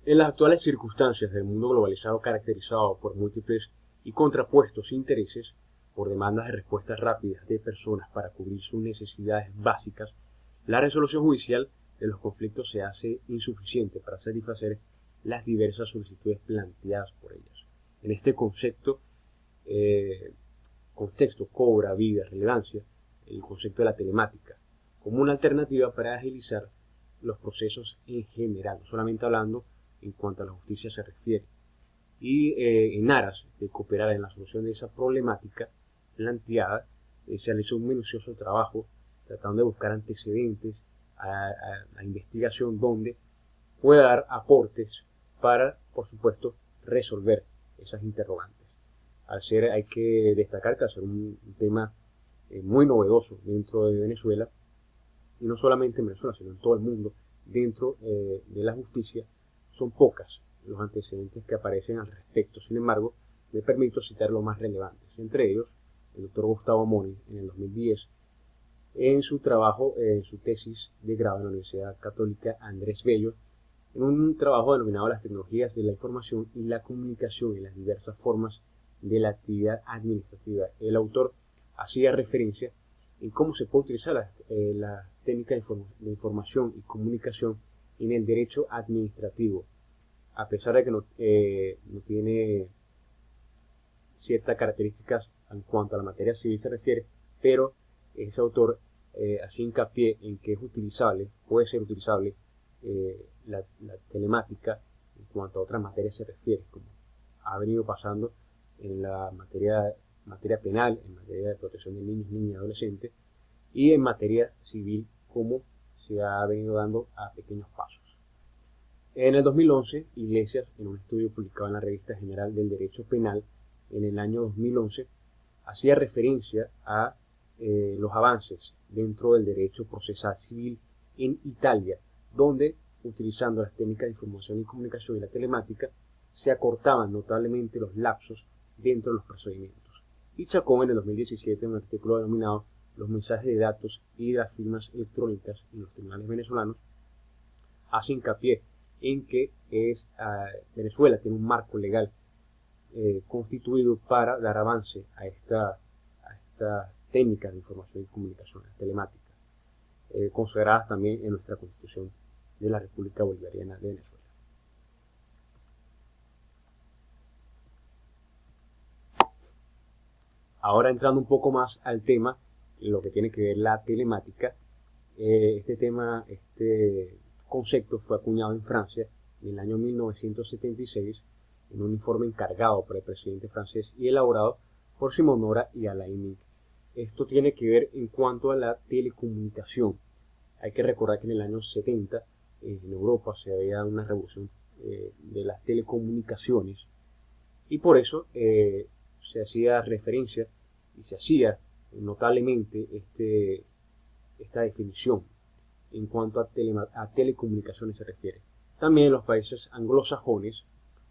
En las actuales circunstancias del mundo globalizado caracterizado por múltiples y contrapuestos intereses, por demandas de respuestas rápidas de personas para cubrir sus necesidades básicas, la resolución judicial de los conflictos se hace insuficiente para satisfacer las diversas solicitudes planteadas por ellas. En este contexto cobra vida, relevancia, el concepto de la telemática, como una alternativa para agilizar los procesos en general, no solamente hablando en cuanto a la justicia se refiere. Y en aras de cooperar en la solución de esa problemática planteada, se realizó un minucioso trabajo tratando de buscar antecedentes a investigación donde pueda dar aportes para, por supuesto, resolver esas interrogantes. Hay que destacar que al ser un tema muy novedoso dentro de Venezuela, y no solamente en Venezuela, sino en todo el mundo, dentro de la justicia, son pocas los antecedentes que aparecen al respecto. Sin embargo, me permito citar los más relevantes. Entre ellos, el doctor Gustavo Moni, en el 2010, en su trabajo, en su tesis de grado en la Universidad Católica Andrés Bello, en un trabajo denominado Las tecnologías de la información y la comunicación y las diversas formas de la actividad administrativa. El autor hacía referencia en cómo se puede utilizar la técnica de información y comunicación en el derecho administrativo, a pesar de que no tiene ciertas características en cuanto a la materia civil se refiere, pero ese autor hacía hincapié en que es utilizable, puede ser utilizable la telemática en cuanto a otras materias se refiere, como ha venido pasando en la materia penal, en materia de protección de niños, niñas y adolescentes, y en materia civil, como se ha venido dando a pequeños pasos. En el 2011, Iglesias, en un estudio publicado en la Revista General del Derecho Penal, en el año 2011, hacía referencia a los avances dentro del derecho procesal civil en Italia, donde, utilizando las técnicas de información y comunicación y la telemática, se acortaban notablemente los lapsos dentro de los procedimientos. Y Chacón, en el 2017, en un artículo denominado Los mensajes de datos y las firmas electrónicas en los tribunales venezolanos, hace hincapié en que Venezuela tiene un marco legal constituido para dar avance a esta técnica de información y comunicación telemática, consideradas también en nuestra Constitución de la República Bolivariana de Venezuela. Ahora entrando un poco más al tema, lo que tiene que ver la telemática, este concepto fue acuñado en Francia en el año 1976 en un informe encargado por el presidente francés y elaborado por Simon Nora y Alain Mink. Esto tiene que ver en cuanto a la telecomunicación. Hay que recordar que en el año 70 en Europa se había dado una revolución de las telecomunicaciones y por eso se hacía referencia y se hacía notablemente esta definición en cuanto a telecomunicaciones se refiere. También en los países anglosajones,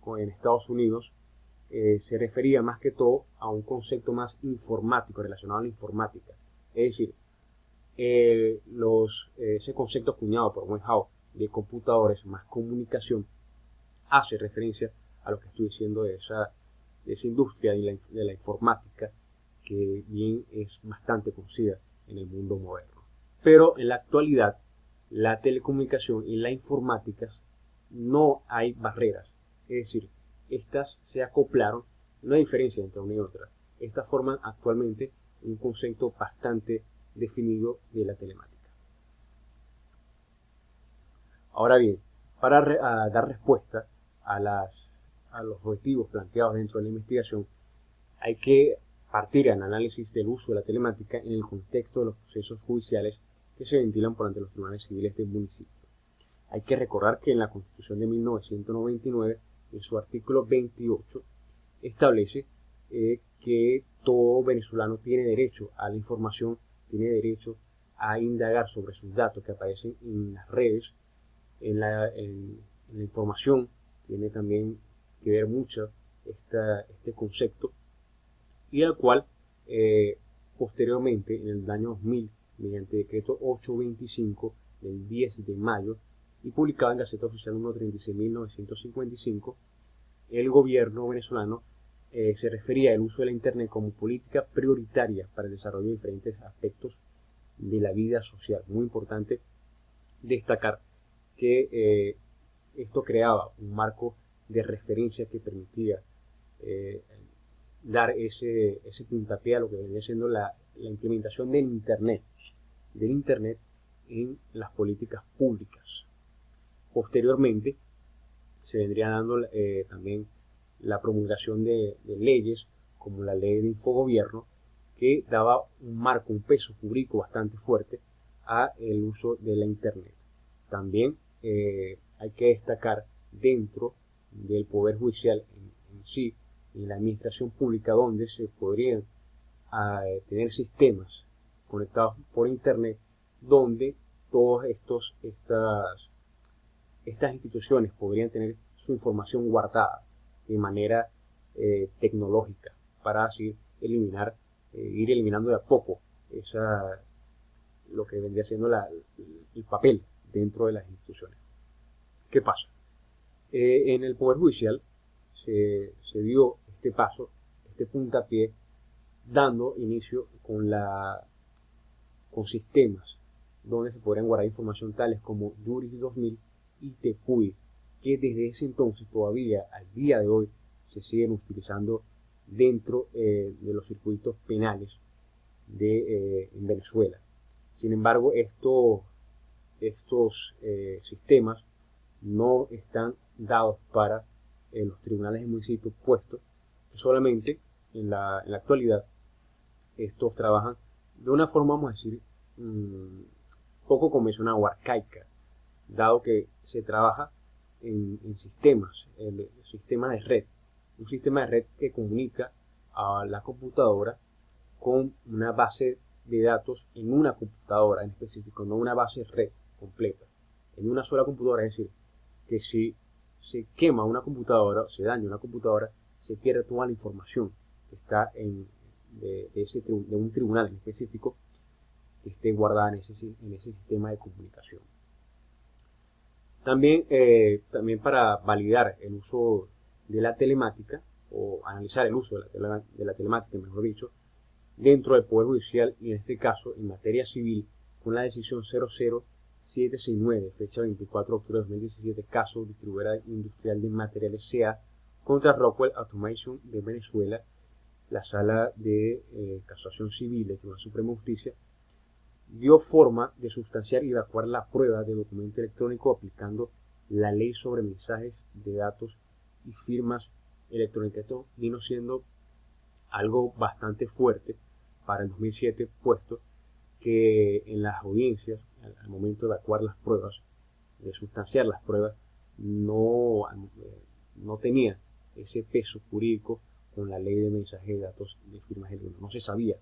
como en Estados Unidos, se refería más que todo a un concepto más informático, relacionado a la informática. Es decir, ese concepto acuñado por Weinhaus de computadores más comunicación hace referencia a lo que estoy diciendo de esa industria de la informática, que bien es bastante conocida en el mundo moderno. Pero en la actualidad, la telecomunicación y la informática no hay barreras, es decir, estas se acoplaron, no hay diferencia entre una y otra. Estas forman actualmente un concepto bastante definido de la telemática. Ahora bien, para dar respuesta a los objetivos planteados dentro de la investigación, hay que partir del análisis del uso de la telemática en el contexto de los procesos judiciales que se ventilan por ante los tribunales civiles del municipio. Hay que recordar que en la Constitución de 1999, en su artículo 28, establece que todo venezolano tiene derecho a la información, tiene derecho a indagar sobre sus datos que aparecen en las redes, en la información, tiene también que ver mucho este concepto, y al cual posteriormente, en el año 2000, mediante decreto 825 del 10 de mayo y publicada en Gaceta Oficial número 36.955, el gobierno venezolano se refería al uso de la Internet como política prioritaria para el desarrollo de diferentes aspectos de la vida social. Muy importante destacar que esto creaba un marco de referencia que permitía dar ese puntapié a lo que venía siendo la implementación del Internet en las políticas públicas. Posteriormente se vendría dando también la promulgación de leyes como la ley de infogobierno, que daba un marco, un peso jurídico bastante fuerte a el uso de la Internet. También hay que destacar dentro del Poder Judicial en sí, en la administración pública, donde se podrían tener sistemas conectados por Internet, donde todas estas instituciones podrían tener su información guardada de manera tecnológica, para así ir eliminando de a poco lo que vendría siendo el papel dentro de las instituciones. ¿Qué pasa? En el Poder Judicial se dio este paso, este puntapié, dando inicio con sistemas donde se podrían guardar información tales como Juris 2000 y Tecuy, que desde ese entonces todavía al día de hoy se siguen utilizando dentro de los circuitos penales en Venezuela. Sin embargo, estos sistemas no están dados para los tribunales de municipios, puesto que solamente en la actualidad estos trabajan de una forma, vamos a decir, poco convencional o arcaica, dado que se trabaja en sistemas, el sistema de red, un sistema de red que comunica a la computadora con una base de datos en una computadora en específico, no una base de red completa, en una sola computadora. Es decir, que si se quema una computadora, se daña una computadora, se pierde toda la información que está de un tribunal en específico, que esté guardada en ese sistema de comunicación. También para validar el uso de la telemática, o analizar el uso de la telemática, mejor dicho, dentro del Poder Judicial, y en este caso en materia civil, con la decisión 00769, fecha 24 de octubre de 2017, caso distribuidora industrial de materiales CA contra Rockwell Automation de Venezuela, la Sala de Casación Civil del Tribunal Supremo de Justicia dio forma de sustanciar y evacuar la prueba de documento electrónico aplicando la ley sobre mensajes de datos y firmas electrónicas. Esto vino siendo algo bastante fuerte para el 2007, puesto que en las audiencias, al momento de evacuar las pruebas, de sustanciar las pruebas, no tenía ese peso jurídico con la ley de mensajes de datos de firmas electrónicas. No se sabía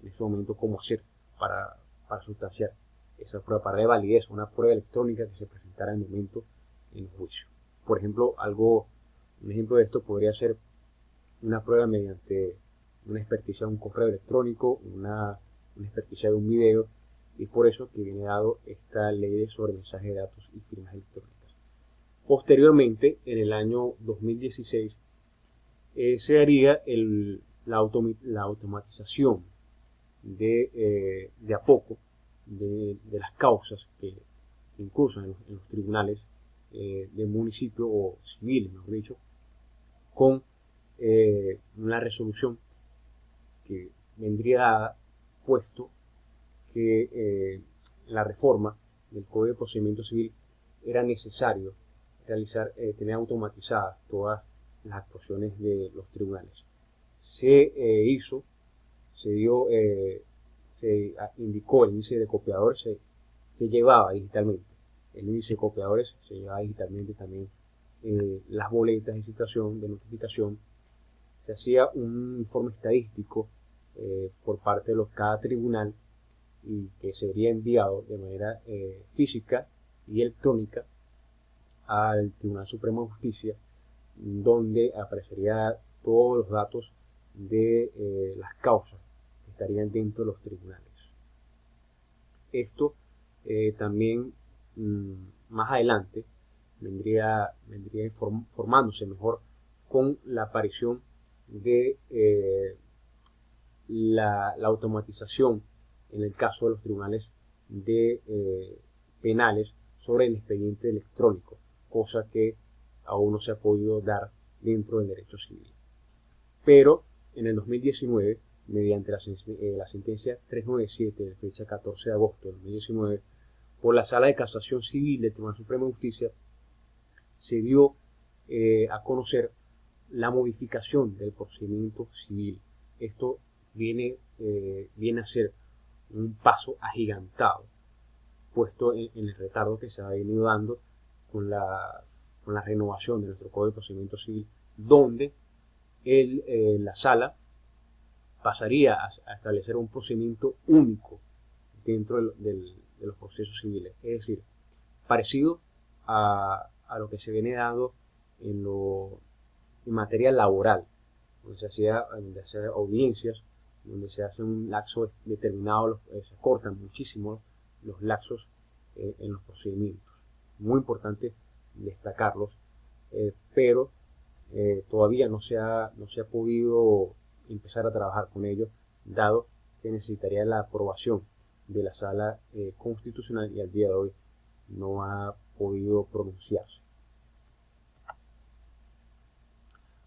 en ese momento cómo hacer para sustanciar esa prueba, para de validez, una prueba electrónica que se presentara en el momento en el juicio. Por ejemplo, un ejemplo de esto podría ser una prueba mediante una experticia de un correo electrónico, una experticia de un video, y por eso que viene dado esta ley sobre mensajes de datos y firmas electrónicas. Posteriormente, en el año 2016, se haría la automatización de a poco de las causas que incursan en los tribunales de municipio o civiles, mejor dicho, con una resolución que vendría dada, puesto que la reforma del Código de Procedimiento Civil era necesario tener automatizadas todas las actuaciones de los tribunales. Se indicó el índice de copiadores, se llevaba digitalmente. El índice de copiadores se llevaba digitalmente también las boletas de citación, de notificación. Se hacía un informe estadístico por parte de cada tribunal, y que sería enviado de manera física y electrónica al Tribunal Supremo de Justicia, donde aparecería todos los datos de las causas que estarían dentro de los tribunales. Esto también más adelante vendría formándose mejor con la aparición de la automatización en el caso de los tribunales penales sobre el expediente electrónico, cosa que aún no se ha podido dar dentro del derecho civil. Pero en el 2019, mediante la sentencia 397 de fecha 14 de agosto de 2019, por la Sala de Casación Civil del Tribunal Supremo de Justicia, se dio a conocer la modificación del procedimiento civil. Esto viene a ser un paso agigantado, puesto en el retardo que se ha venido dando con la renovación de nuestro Código de Procedimiento Civil, donde la sala pasaría a establecer un procedimiento único dentro de los procesos civiles, es decir, parecido a lo que se viene dando en materia laboral, donde se hacen audiencias, donde se hace un lapso determinado, se cortan muchísimo los lapsos en los procedimientos. Muy importante destacarlos, pero todavía no se ha podido empezar a trabajar con ellos, dado que necesitaría la aprobación de la Sala Constitucional, y al día de hoy no ha podido pronunciarse.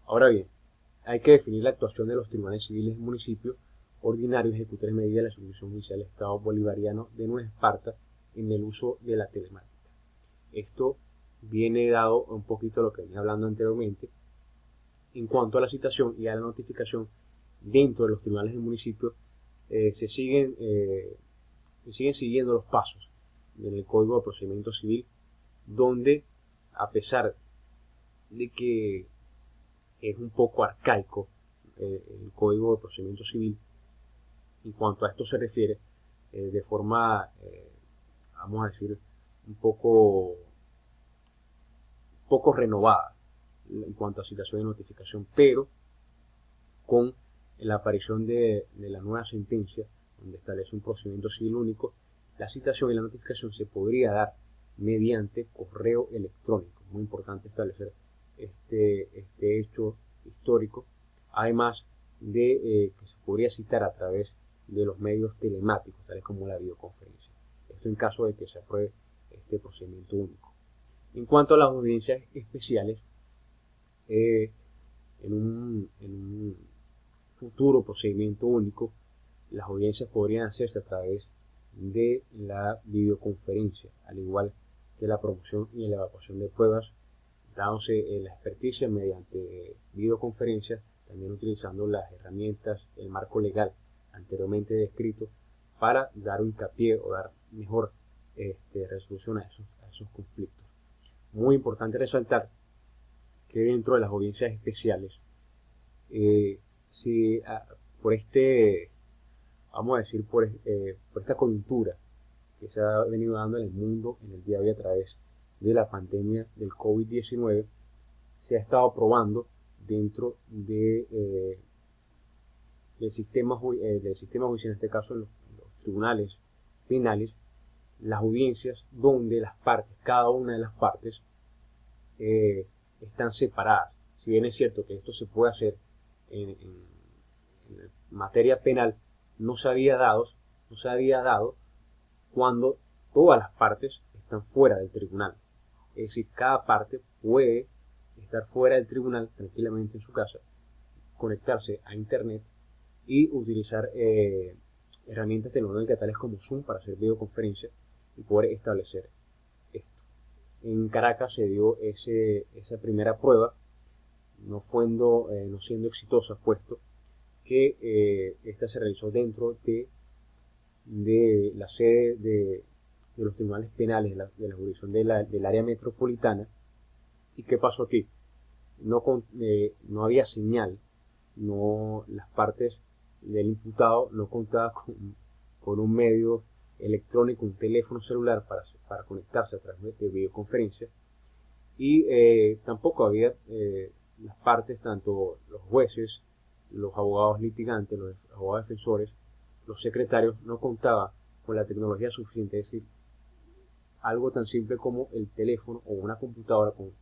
Ahora bien, hay que definir la actuación de los tribunales civiles del municipio ordinarios ejecutores medidas de la Subdirección Judicial del Estado Bolivariano de Nueva Esparta en el uso de la telemática. Esto viene dado un poquito a lo que venía hablando anteriormente en cuanto a la citación y a la notificación dentro de los tribunales del municipio. Se siguen siguiendo los pasos en el Código de Procedimiento Civil, donde, a pesar de que es un poco arcaico el Código de Procedimiento Civil en cuanto a esto se refiere, de forma, vamos a decir, un poco renovada en cuanto a citación y notificación, pero con la aparición de la nueva sentencia, donde establece un procedimiento civil único, la citación y la notificación se podría dar mediante correo electrónico. Muy importante establecer este hecho histórico, además de que se podría citar a través de los medios telemáticos, tales como la videoconferencia. Esto en caso de que se apruebe este procedimiento único. En cuanto a las audiencias especiales, en un futuro procedimiento único, las audiencias podrían hacerse a través de la videoconferencia, al igual que la promoción y la evacuación de pruebas, dándose la experticia mediante videoconferencia, también utilizando las herramientas, el marco legal anteriormente descrito, para dar hincapié o dar mejor resolución a esos conflictos. Muy importante resaltar que dentro de las audiencias especiales, por vamos a decir, por esta coyuntura que se ha venido dando en el mundo en el día de hoy a través de la pandemia del COVID-19, se ha estado probando dentro del sistema judicial, en este caso en los tribunales penales, las audiencias donde cada una de las partes están separadas. Si bien es cierto que esto se puede hacer en materia penal, no se había dado cuando todas las partes están fuera del tribunal. Es decir, cada parte puede estar fuera del tribunal tranquilamente en su casa, conectarse a internet y utilizar herramientas tecnológicas tales como Zoom para hacer videoconferencias y poder establecer esto. En Caracas se dio esa primera prueba, no siendo exitosa, puesto que esta se realizó dentro de la sede de los tribunales penales de la jurisdicción del área metropolitana. ¿Y qué pasó aquí? No había señal, las partes del imputado no contaban con un medio electrónico, un teléfono celular para conectarse a través de videoconferencia, y tampoco había las partes, tanto los jueces, los abogados litigantes, los abogados defensores, los secretarios, no contaban con la tecnología suficiente, es decir, algo tan simple como el teléfono o una computadora con